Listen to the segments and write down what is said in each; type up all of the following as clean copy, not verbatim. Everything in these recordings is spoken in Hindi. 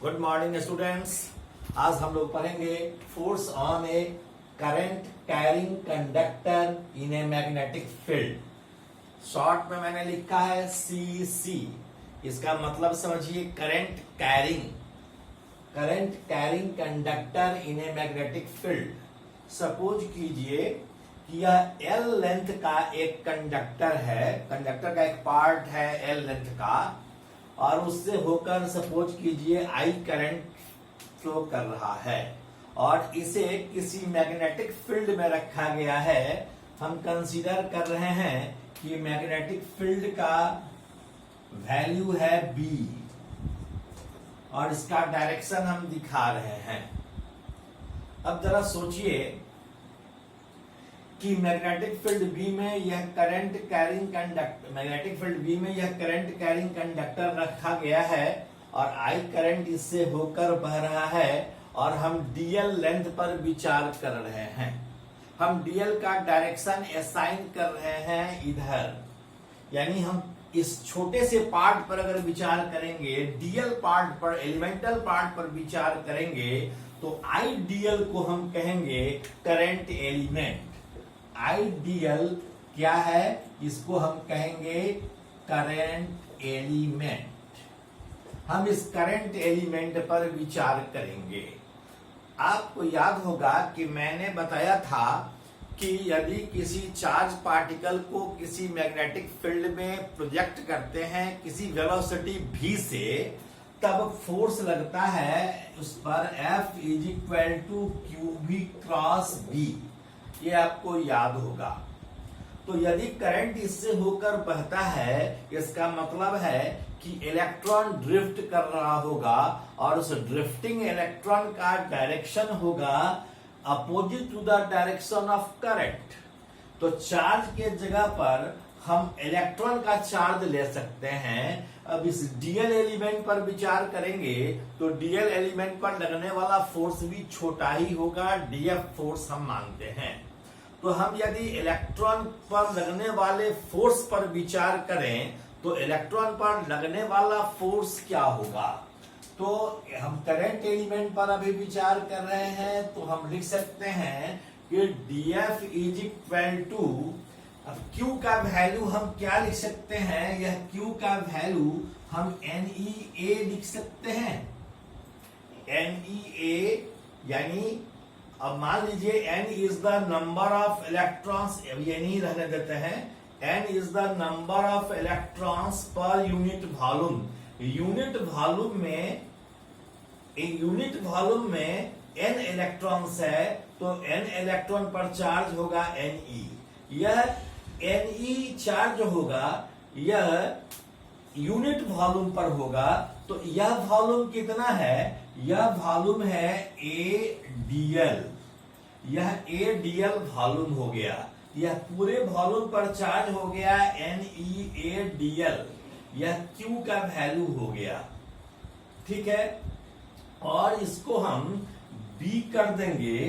Good morning students. आज हम लोग पढ़ेंगे force on A current carrying conductor in a magnetic field. Short में मैंने लिखा है सीसी। इसका मतलब समझिए current carrying conductor in a magnetic field. Suppose कीजिए कि यह एल लेंथ का एक कंडक्टर है, कंडक्टर का एक पार्ट है एल लेंथ का, और उससे होकर सपोज कीजिए आई करंट फ्लो कर रहा है और इसे किसी मैग्नेटिक फील्ड में रखा गया है। हम कंसीडर कर रहे हैं कि मैग्नेटिक फील्ड का वैल्यू है B और इसका डायरेक्शन हम दिखा रहे हैं। अब जरा सोचिए कि मैग्नेटिक फील्ड B में यह करंट कैरिंग कंडक्टर रखा गया है और आई करंट इससे होकर बह रहा है और हम डीएल लेंथ पर विचार कर रहे हैं। हम डीएल का डायरेक्शन असाइन कर रहे हैं इधर, यानी हम इस छोटे से पार्ट पर अगर विचार करेंगे, डीएल पार्ट पर, एलिमेंटल पार्ट पर विचार करेंगे, तो आई डीएल को हम कहेंगे करंट एलिमेंट। आइडियल क्या है, इसको हम कहेंगे करंट एलिमेंट। हम इस करंट एलिमेंट पर विचार करेंगे। आपको याद होगा कि मैंने बताया था कि यदि किसी चार्ज पार्टिकल को किसी मैग्नेटिक फील्ड में प्रोजेक्ट करते हैं किसी वेलोसिटी v से, तब फोर्स लगता है उस पर F = qv क्रॉस b। ये आपको याद होगा। तो यदि करंट इससे होकर बहता है, इसका मतलब है कि इलेक्ट्रॉन ड्रिफ्ट कर रहा होगा और उस ड्रिफ्टिंग इलेक्ट्रॉन का डायरेक्शन होगा opposite to the direction of current. तो चार्ज के जगह पर हम इलेक्ट्रॉन का चार्ज ले सकते हैं। अब इस डीएल एलिमेंट पर विचार करेंगे तो डीएल एलिमेंट पर लगने वाला फोर्स भी छोटा ही होगा, डीएफ फोर्स हम मानते हैं। तो हम यदि इलेक्ट्रॉन पर लगने वाले फोर्स पर विचार करें तो इलेक्ट्रॉन पर लगने वाला फोर्स क्या होगा। तो हम करंट एलिमेंट पर अभी विचार कर रहे हैं, तो हम लिख सकते हैं कि डीएफ = अब Q का वैल्यू हम क्या लिख सकते हैं, यह Q का वैल्यू हम NEA लिख सकते हैं। NEA यानी अब मान लीजिए N is the number of electrons, ये नहीं रहने देते हैं, N is the number of electrons per unit volume. Unit volume में N इलेक्ट्रॉन्स है, तो N इलेक्ट्रॉन पर चार्ज होगा Ne। यह Ne चार्ज होगा, यह यूनिट वॉल्यूम पर होगा। तो यह वॉल्यूम कितना है, यह वॉल्यूम है AdL। यह AdL वॉल्यूम हो गया, यह पूरे वॉल्यूम पर चार्ज हो गया NeAdL। यह Q का वैल्यू हो गया, ठीक है। और इसको हम B कर देंगे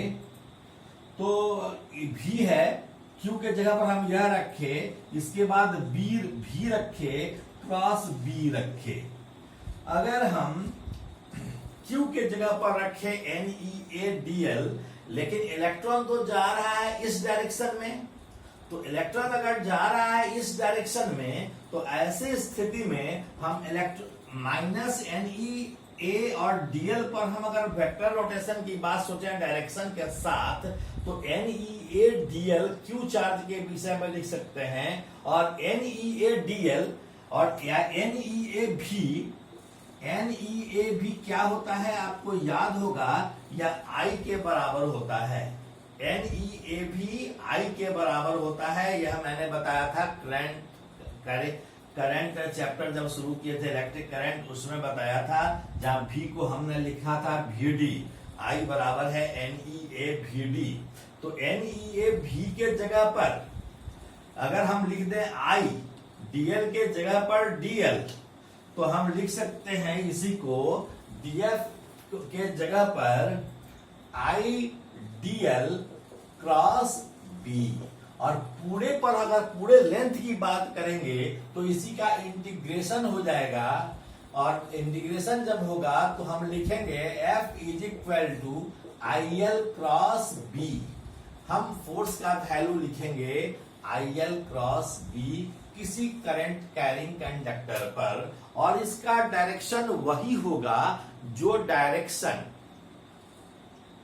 तो V है, Q के जगह पर हम यह रखे, इसके बाद V रखे, क्रॉस B रखे। अगर हम Q के जगह पर रखे NeAdL, लेकिन इलेक्ट्रॉन तो जा रहा है इस डायरेक्शन में, तो इलेक्ट्रॉन अगर जा रहा है इस डायरेक्शन में, तो ऐसे स्थिति में हम -NeA और dl पर हम अगर वेक्टर रोटेशन की बात सोचें डायरेक्शन के साथ, तो NeAdL Q चार्ज के विषय में लिख सकते हैं, और NeAdL और या NeAB क्या होता है आपको याद होगा, यह I के बराबर होता है। NeAB I के बराबर होता है। यह मैंने बताया था करंट चैप्टर जब शुरू किए थे, इलेक्ट्रिक करंट, उसमें बताया था, जहां V को हमने लिखा था VD, I बराबर है NeAVD। तो NeAV के जगह पर अगर हम लिख दें I, DL के जगह पर DL, तो हम लिख सकते हैं इसी को DF के जगह पर IDL क्रॉस B। और पूरे पर अगर पूरे लेंथ की बात करेंगे तो इसी का इंटीग्रेशन हो जाएगा और इंटीग्रेशन जब होगा तो हम लिखेंगे F is equal to IL cross B। हम फोर्स का वैल्यू लिखेंगे IL क्रॉस B किसी करंट कैरिंग कंडक्टर पर, और इसका डायरेक्शन वही होगा जो डायरेक्शन,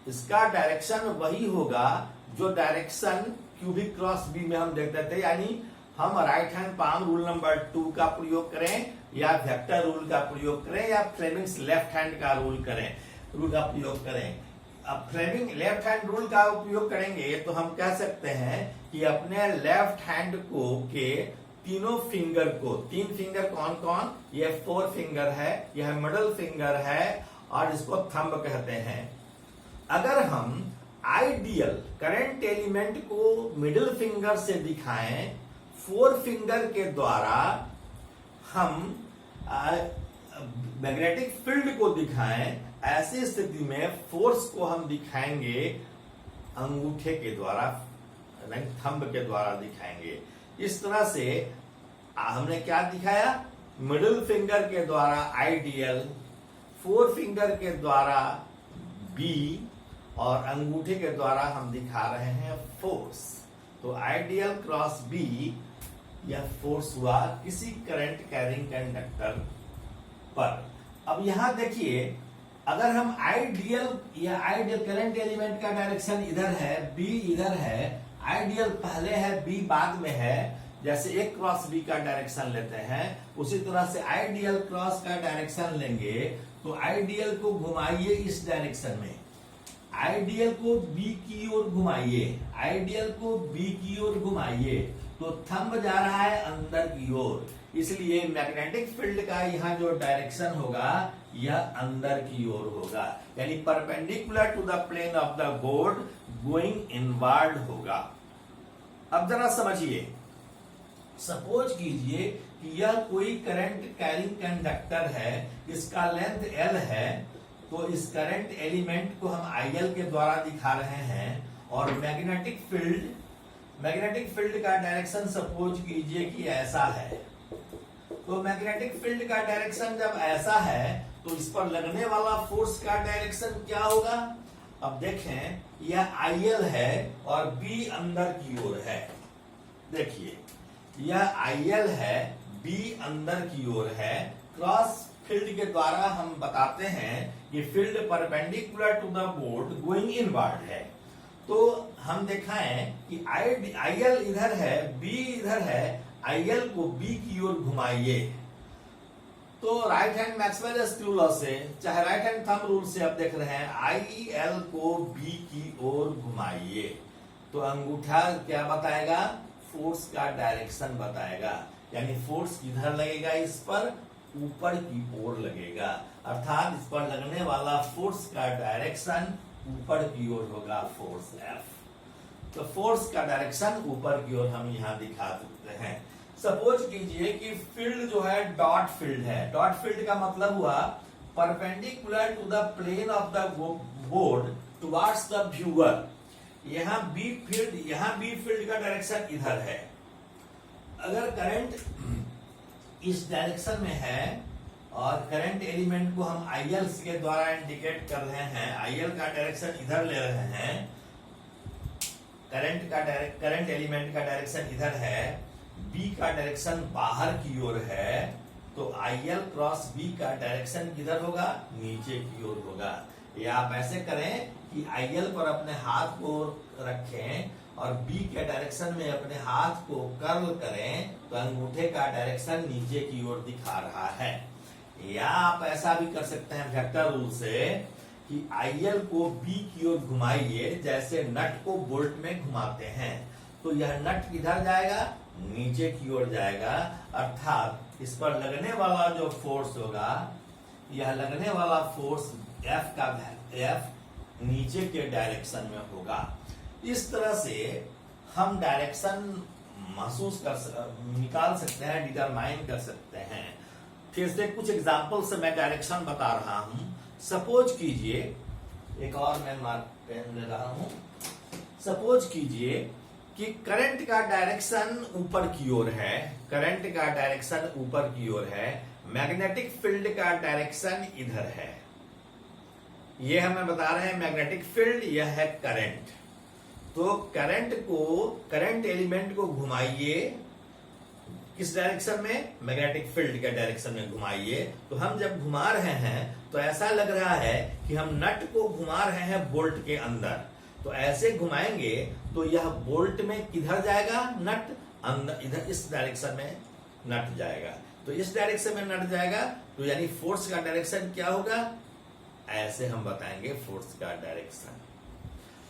इसका डायरेक्शन वही होगा जो डायरेक्शन क्यूबिक क्रॉस बी में हम देखते थे। यानी हम right hand palm rule number 2 का प्रयोग करें या वेक्टर रूल का प्रयोग करें या फ्लेमिंग्स लेफ्ट हैंड का रूल का प्रयोग करें। अब फ्लेमिंग लेफ्ट हैंड रूल का उपयोग करेंगे तो हम कह सकते हैं कि अपने लेफ्ट हैंड को के तीनों फिंगर को, 3 फिंगर कौन कौन, ये 4 फिंगर है, यह मिडल फिंगर है और इसको थंब कहते हैं। अगर हम आइडियल करंट एलिमेंट को मिडिल फिंगर से दिखाएं 4 फिंगर के द्वारा, हम मैग्नेटिक फील्ड को दिखाएं, ऐसी स्थिति में फोर्स को हम दिखाएंगे अंगूठे के द्वारा, थंब के द्वारा दिखाएंगे। इस तरह से हमने क्या दिखाया, मिडिल फिंगर के द्वारा आइडियल, 4 फिंगर के द्वारा बी और अंगूठे के द्वारा हम दिखा रहे हैं फोर्स। तो आइडियल क्रॉस बी यह फोर्स हुआ किसी करंट कैरिंग कंडक्टर पर। अब यहां देखिए, अगर हम आइडियल करंट एलिमेंट का डायरेक्शन इधर है, बी इधर है, आइडियल पहले है बी बाद में है, जैसे एक क्रॉस बी का डायरेक्शन लेते हैं उसी तरह से आइडियल क्रॉस का डायरेक्शन लेंगे तो आइडियल को घुमाइए इस डायरेक्शन में, आइडियल को बी की ओर घुमाइए, आइडियल को बी की ओर घुमाइए, तो थंब जा रहा है अंदर की ओर, इसलिए मैग्नेटिक फील्ड का यहाँ जो डायरेक्शन होगा यह अंदर की ओर होगा, यानी perpendicular to the plane of the board going inward होगा। अब जरा समझिए, सपोज कीजिए कि यह कोई करंट कैरिंग कंडक्टर है, इसका लेंथ L है, तो इस करंट एलिमेंट को हम IL के द्वारा दिखा रहे हैं, और मैग्नेटिक फील्ड का डायरेक्शन सपोज कीजिए कि ऐसा है। तो मैग्नेटिक फील्ड का डायरेक्शन जब ऐसा है तो इस पर लगने वाला फोर्स का डायरेक्शन क्या होगा। अब देखें, यह IL है और B अंदर की ओर है। देखिए, यह IL है, B अंदर की ओर है। क्रॉस फील्ड के द्वारा हम बताते हैं कि field perpendicular to the board going inward है। तो हम दिखाएं कि IL इधर है, B इधर है, IL को B की ओर घुमाइए। तो right hand Maxwell screw law से, चाहे राइट हैंड थंब रूल से आप देख रहे हैं, IL को B की ओर घुमाइए, तो अंगूठा क्या बताएगा, फोर्स का डायरेक्शन बताएगा, यानी फोर्स किधर लगेगा, इस पर ऊपर की ओर लगेगा, अर्थात इस पर लगने वाला फोर्स का डायरेक्शन ऊपर की ओर होगा, फोर्स F। तो फोर्स का डायरेक्शन ऊपर की ओर हम यहाँ दिखा सकते हैं। सपोज कीजिए कि फील्ड जो है डॉट फील्ड है। डॉट फील्ड का मतलब हुआ perpendicular to the plane of the board towards the viewer. यहाँ बी फील्ड का डायरेक्शन इधर है। अगर करंट इस डायरेक्शन में है और करंट एलिमेंट को हम IL के द्वारा इंडिकेट कर रहे हैं, IL का डायरेक्शन इधर ले रहे हैं, करंट एलिमेंट का डायरेक्शन इधर है, B का डायरेक्शन बाहर की ओर है, तो IL क्रॉस B का डायरेक्शन किधर होगा, नीचे की ओर होगा। या आप ऐसे करें कि IL पर अपने हाथ को रखें और B के डायरेक्शन में अपने हाथ को कर्ल करें, तो अंगूठे का डायरेक्शन नीचे की ओर दिखा रहा है। या आप ऐसा भी कर सकते हैं वेक्टर रूल से कि IL को B की ओर घुमाइए, जैसे नट को बोल्ट में घुमाते हैं, तो यह नट किधर जाएगा, नीचे की ओर जाएगा, अर्थात इस पर लगने वाला जो फोर्स होगा, यह लगने वाला फोर्स F नीचे के डायरेक्शन में होगा। इस तरह से हम डायरेक्शन निकाल सकते हैं, डिटरमाइन कर सकते हैं। फिर से कुछ एग्जांपल से मैं डायरेक्शन बता रहा हूं। सपोज कीजिए, एक और मैं पेन ले रहा हूं। सपोज कीजिए कि करंट का डायरेक्शन ऊपर की ओर है, करंट का डायरेक्शन ऊपर की ओर है, मैग्नेटिक फील्ड का डायरेक्शन इधर है, ये हमें बता रहे हैं मैग्नेटिक फील्ड, यह है करंट। तो करंट एलिमेंट को घुमाइए किस डायरेक्शन में, मैग्नेटिक फील्ड के डायरेक्शन में घुमाइए। तो हम जब घुमा रहे हैं तो ऐसा लग रहा है कि हम नट को घुमा रहे हैं बोल्ट के अंदर। तो ऐसे घुमाएंगे तो यह बोल्ट में किधर जाएगा, नट अंदर, इधर इस डायरेक्शन में नट जाएगा। तो इस डायरेक्शन में नट जाएगा, तो यानी फोर्स का डायरेक्शन क्या होगा, ऐसे हम बताएंगे फोर्स का डायरेक्शन।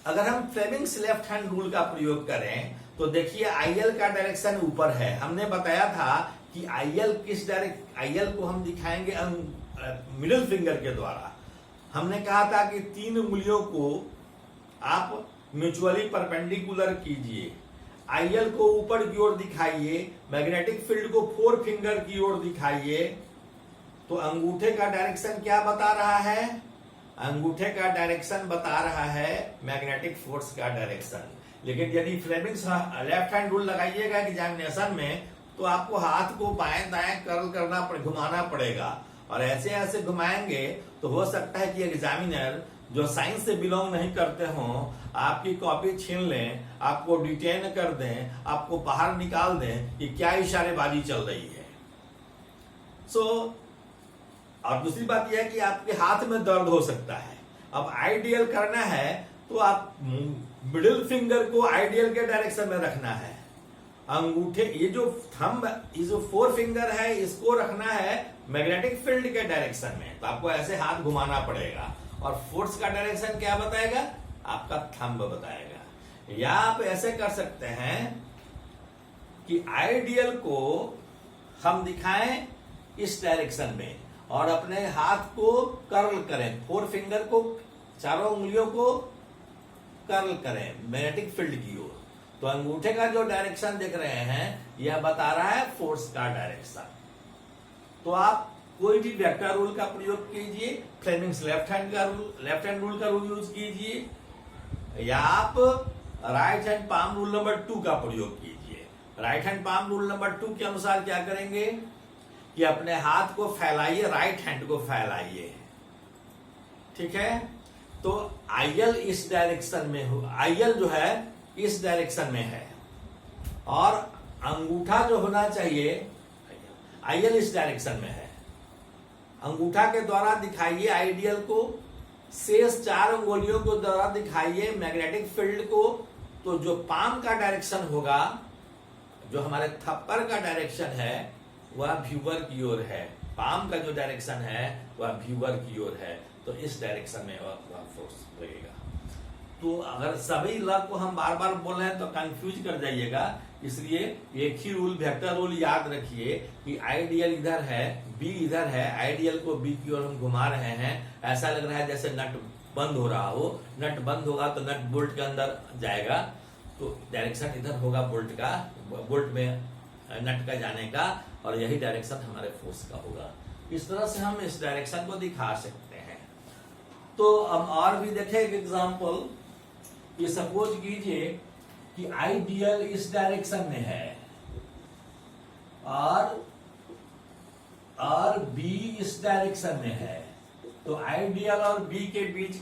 अगर हम फ्लेमिंग्स लेफ्ट हैंड रूल का प्रयोग करें तो देखिए आईएल का डायरेक्शन ऊपर है। हमने बताया था कि आईएल को हम दिखाएंगे मिडिल फिंगर के द्वारा। हमने कहा था कि 3 उंगलियों को आप म्यूचुअली परपेंडिकुलर कीजिए, आईएल को ऊपर की ओर दिखाइए, मैग्नेटिक फील्ड को 4 फिंगर की ओर दिखाइए। तो अंगूठे का डायरेक्शन क्या बता रहा है, अंगूठे का डायरेक्शन बता रहा है मैग्नेटिक फोर्स का डायरेक्शन। लेकिन यदि फ्लेमिंग्स लेफ्ट हैंड रूल लगाइएगा एग्जामिनेशन में तो आपको हाथ को बाएं दाएं कर्ल करना घुमाना पड़ेगा, और ऐसे ऐसे घुमाएंगे तो हो सकता है कि एग्जामिनर जो साइंस से बिलोंग नहीं करते हों आपकी कॉपी छीन लें, आपको डिटेन कर दें, आपको बाहर निकाल दें कि क्या इशारेबाजी चल रही है। और दूसरी बात यह है कि आपके हाथ में दर्द हो सकता है। अब आइडियल करना है तो आप मिडिल फिंगर को आइडियल के डायरेक्शन में रखना है, अंगूठे ये जो थंब, ये जो 4 फिंगर है इसको रखना है मैग्नेटिक फील्ड के डायरेक्शन में। तो आपको ऐसे हाथ घुमाना पड़ेगा, और फोर्स का डायरेक्शन क्या बताएगा, आपका थंब बताएगा। या आप ऐसे कर सकते हैं कि आइडियल को हम दिखाएं इस डायरेक्शन में और अपने हाथ को कर्ल करें, 4 फिंगर को, चारों उंगलियों को कर्ल करें मैग्नेटिक फील्ड की ओर। तो अंगूठे का जो डायरेक्शन देख रहे हैं यह बता रहा है फोर्स का डायरेक्शन। तो आप कोई भी वेक्टर रूल का प्रयोग कीजिए, फ्लेमिंग्स लेफ्ट हैंड रूल का रूल यूज कीजिए, या आप right hand palm rule number 2 का प्रयोग कीजिए। Right hand palm rule number 2 के अनुसार क्या करेंगे कि अपने हाथ को फैलाइए, राइट हैंड को फैलाइए, ठीक है। तो आईएल इस डायरेक्शन में हो, आईएल जो है इस डायरेक्शन में है, और अंगूठा जो होना चाहिए, आईएल इस डायरेक्शन में है। अंगूठा के द्वारा दिखाइए आइडियल को, शेष 4 उंगलियों को द्वारा दिखाइए मैग्नेटिक फील्ड को। तो जो पाम का डायरेक्शन होगा, जो हमारे थप्पड़ का डायरेक्शन है वह व्यूअर की ओर है, पाम का जो डायरेक्शन है वह व्यूअर की ओर है। तो इस डायरेक्शन में वह फोर्स लगेगा। तो अगर सभी लॉ को हम बार बार बोल रहे हैं तो कंफ्यूज कर जाइएगा, इसलिए एक ही रूल, वेक्टर रूल याद रखिए कि आइडियल इधर है, बी इधर है, आइडियल को बी की ओर हम घुमा रहे हैं। ऐसा लग रहा है जैसे नट बंद हो रहा हो, नट बंद होगा तो नट बोल्ट के अंदर जाएगा, तो डायरेक्शन इधर होगा बोल्ट का, बोल्ट में नट का जाने का, और यही डायरेक्शन हमारे फोर्स का होगा। इस तरह से हम इस डायरेक्शन को दिखा सकते हैं। तो हम और भी देखें एक एग्जाम्पल। ये सपोज कीजिए कि आइडियल इस डायरेक्शन में है और बी इस डायरेक्शन में है। तो आइडियल और बी के बीच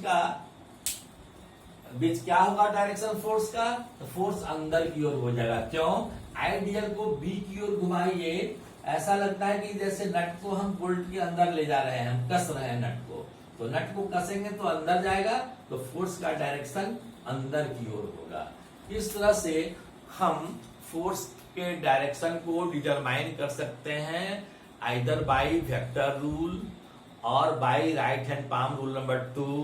क्या होगा डायरेक्शन फोर्स का, तो फोर्स अंदर की ओर हो जाएगा। क्यों, आइडियल को बी की ओर घुमाइए, ऐसा लगता है कि जैसे नट को हम बोल्ट के अंदर ले जा रहे हैं, हम कस रहे हैं नट को। तो नट को कसेंगे तो अंदर जाएगा, तो फोर्स का डायरेक्शन अंदर की ओर होगा। इस तरह से हम फोर्स के डायरेक्शन को डिटरमाइन कर सकते हैं, आइदर बाय वेक्टर रूल और by right hand palm rule number 2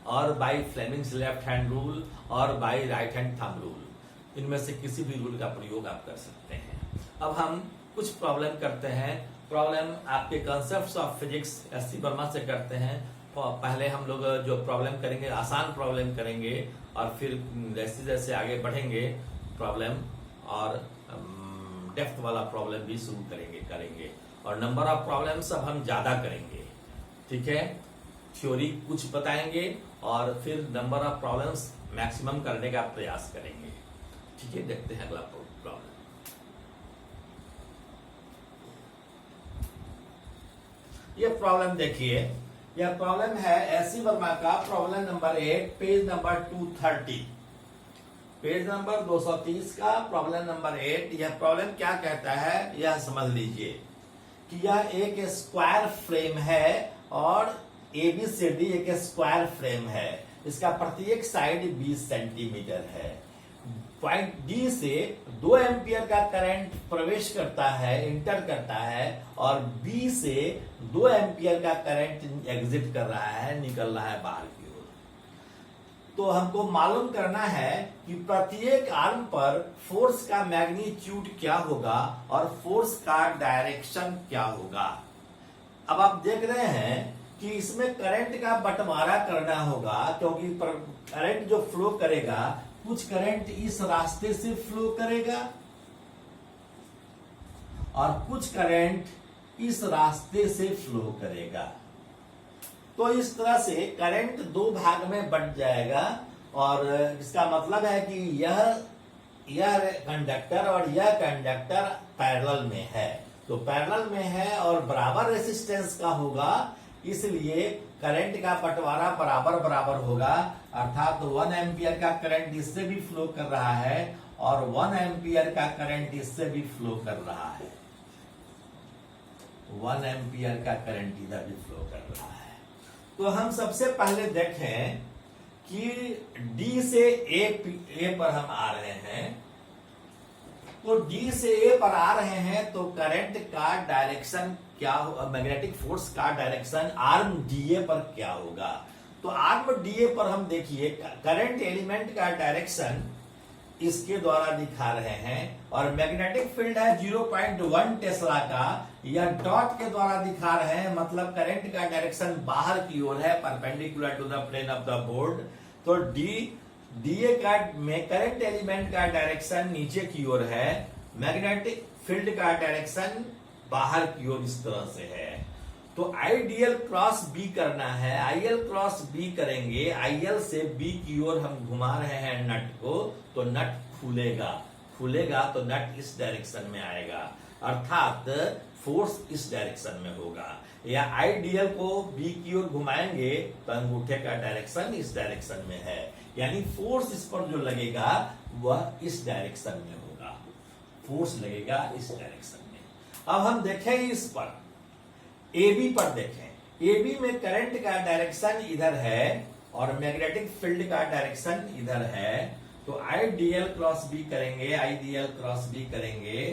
और by Fleming's left hand rule और by right hand thumb rule. इनमें से किसी भी रूल का प्रयोग आप कर सकते हैं। अब हम कुछ प्रॉब्लम करते हैं। प्रॉब्लम आपके concepts of physics SC. Verma से करते हैं। पहले हम लोग जो प्रॉब्लम करेंगे आसान प्रॉब्लम करेंगे, और फिर जैसे जैसे आगे बढ़ेंगे प्रॉब्लम और डेप्थ वाला प्रॉब्लम भी शुरू करेंगे और नंबर ऑफ प्रॉब्लम्स अब हम ज्यादा करेंगे, ठीक है। थ्योरी कुछ बताएंगे और फिर नंबर ऑफ प्रॉब्लम्स मैक्सिमम करने का प्रयास करेंगे, ठीक है। देखते हैं अगला प्रॉब्लम। ये प्रॉब्लम देखिए, यह प्रॉब्लम है एस सी वर्मा का problem number 8 page number 230, page number 230 का प्रॉब्लम नंबर 8। यह प्रॉब्लम क्या कहता है यह समझ लीजिए कि यह एक स्क्वायर फ्रेम है और ABCD एक स्क्वायर फ्रेम है। इसका प्रत्येक साइड 20 सेंटीमीटर है। पॉइंट डी से 2 एम्पियर का करंट प्रवेश करता है, इंटर करता है, और बी से 2 एम्पियर का करंट एग्जिट कर रहा है, निकल रहा है बाहर की ओर। तो हमको मालूम करना है कि प्रत्येक आर्म पर फोर्स का मैग्नीट्यूड क्या होगा और फोर्स का डायरेक्शन क्या होगा। अब आप देख रहे हैं कि इसमें करंट का बंटवारा करना होगा, क्योंकि करंट जो फ्लो करेगा, कुछ करंट इस रास्ते से फ्लो करेगा और कुछ करंट इस रास्ते से फ्लो करेगा। तो इस तरह से करंट 2 भाग में बंट जाएगा और इसका मतलब है कि यह कंडक्टर और यह कंडक्टर पैरेलल में है। तो पैरेलल में है और बराबर रेसिस्टेंस का होगा, इसलिए करंट का बंटवारा बराबर बराबर होगा। अर्थात 1 एम्पियर का करंट इससे भी फ्लो कर रहा है और 1 एम्पियर का करंट इससे भी फ्लो कर रहा है। 1 एम्पियर का करंट इधर भी फ्लो कर रहा है। तो हम सबसे पहले देखें कि डी से ए पर हम आ रहे हैं। तो डी से ए पर आ रहे हैं तो करंट का डायरेक्शन क्या होगा, मैग्नेटिक फोर्स का डायरेक्शन आर्म डीए पर क्या होगा। तो आर्म डीए पर हम देखिए करंट एलिमेंट का डायरेक्शन इसके द्वारा दिखा रहे हैं और मैग्नेटिक फील्ड है 0.1 टेस्ला का, यह डॉट के द्वारा दिखा रहे हैं, मतलब करंट का डायरेक्शन बाहर की ओर है, perpendicular to the plane of the board. तो डीए का में करंट एलिमेंट का डायरेक्शन नीचे की ओर है, मैग्नेटिक फील्ड का डायरेक्शन बाहर की ओर इस तरह से है। तो आईडीएल क्रॉस बी करना है, आईएल क्रॉस बी करेंगे, आईएल से बी की ओर हम घुमा रहे हैं नट को, तो नट खुलेगा तो नट इस डायरेक्शन में आएगा, अर्थात फोर्स इस डायरेक्शन में होगा। या आईडीएल को बी की ओर घुमाएंगे तो अंगूठे का डायरेक्शन इस डायरेक्शन में है, यानी फोर्स इस पर जो लगेगा वह इस डायरेक्शन में होगा, फोर्स लगेगा इस डायरेक्शन में। अब हम देखें इस पर AB पर देखें, AB में करंट का डायरेक्शन इधर है और मैग्नेटिक फील्ड का डायरेक्शन इधर है। तो आईडीएल क्रॉस बी करेंगे, आईडीएल क्रॉस बी करेंगे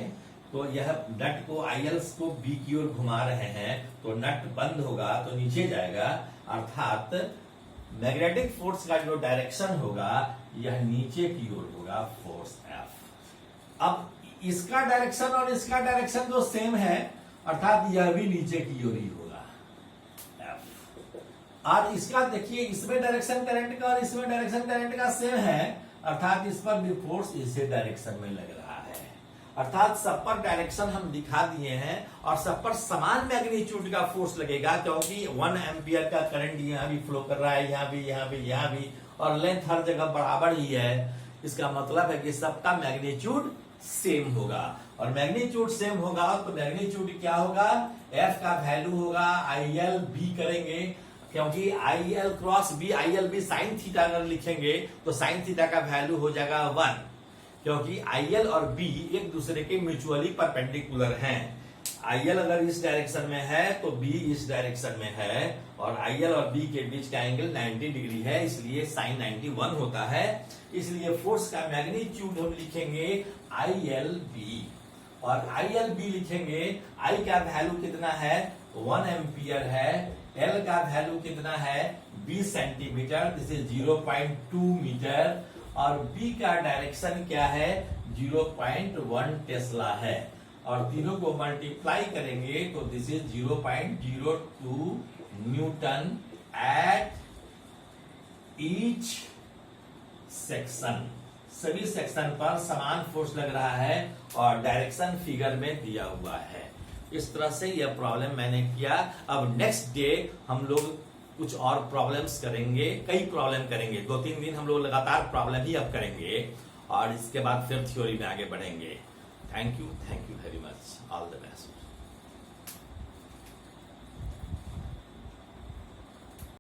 तो यह नट को आईएल को बी की ओर घुमा रहे हैं तो नट बंद होगा तो नीचे जाएगा, अर्थात मैग्नेटिक फोर्स का जो डायरेक्शन होगा यह नीचे की ओर होगा, फोर्स F। अब इसका डायरेक्शन और इसका डायरेक्शन जो सेम है, अर्थात यह भी नीचे की ओर ही होगा F। और इसका देखिए, इसमें डायरेक्शन करंट का और इसमें डायरेक्शन करंट का सेम है, अर्थात इस पर भी फोर्स इसी डायरेक्शन में लग रहा है। अर्थात सब पर डायरेक्शन हम दिखा दिए हैं और सब पर समान मैग्नीट्यूड का फोर्स लगेगा, क्योंकि 1 एम्पियर का करंट यहाँ भी फ्लो कर रहा है, यहाँ भी, यहाँ भी, यहाँ भी, और लेंथ हर जगह बराबर ही है। इसका मतलब है कि सबका मैग्नीट्यूड सेम होगा और मैग्नीट्यूड सेम होगा तो मैग्नीट्यूड क्या होगा, F का वैल्यू होगा आईएल बी करेंगे, क्योंकि IL cross B, IL B sine theta अगर लिखेंगे तो साइन थीटा का वैल्यू हो जाएगा 1, क्योंकि आईएल और बी एक दूसरे के म्यूचुअली परपेंडिकुलर हैं। आईएल अगर इस डायरेक्शन में है तो बी इस डायरेक्शन में है और आईएल और बी के बीच का एंगल 90 डिग्री है, इसलिए साइन 91 होता है। इसलिए फोर्स का मैग्नीट्यूड हम लिखेंगे आईएल बी और आईएल बी लिखेंगे, आई का वैल्यू कितना है 1 एम्पियर है, एल का वैल्यू कितना है 20 सेंटीमीटर, दिस इज 0.2 मीटर, और बी का डायरेक्शन क्या है 0.1 टेस्ला है, और तीनों को मल्टीप्लाई करेंगे तो this is 0.02 Newton at each section. सभी सेक्शन पर समान फोर्स लग रहा है और डायरेक्शन फिगर में दिया हुआ है। इस तरह से यह प्रॉब्लम मैंने किया। अब नेक्स्ट डे हम लोग कुछ और प्रॉब्लम्स करेंगे, कई प्रॉब्लम करेंगे, 2-3 दिन हम लोग लगातार प्रॉब्लम ही अब करेंगे और इसके बाद फिर थ्योरी में आगे बढ़ेंगे। Thank you very much, all the best.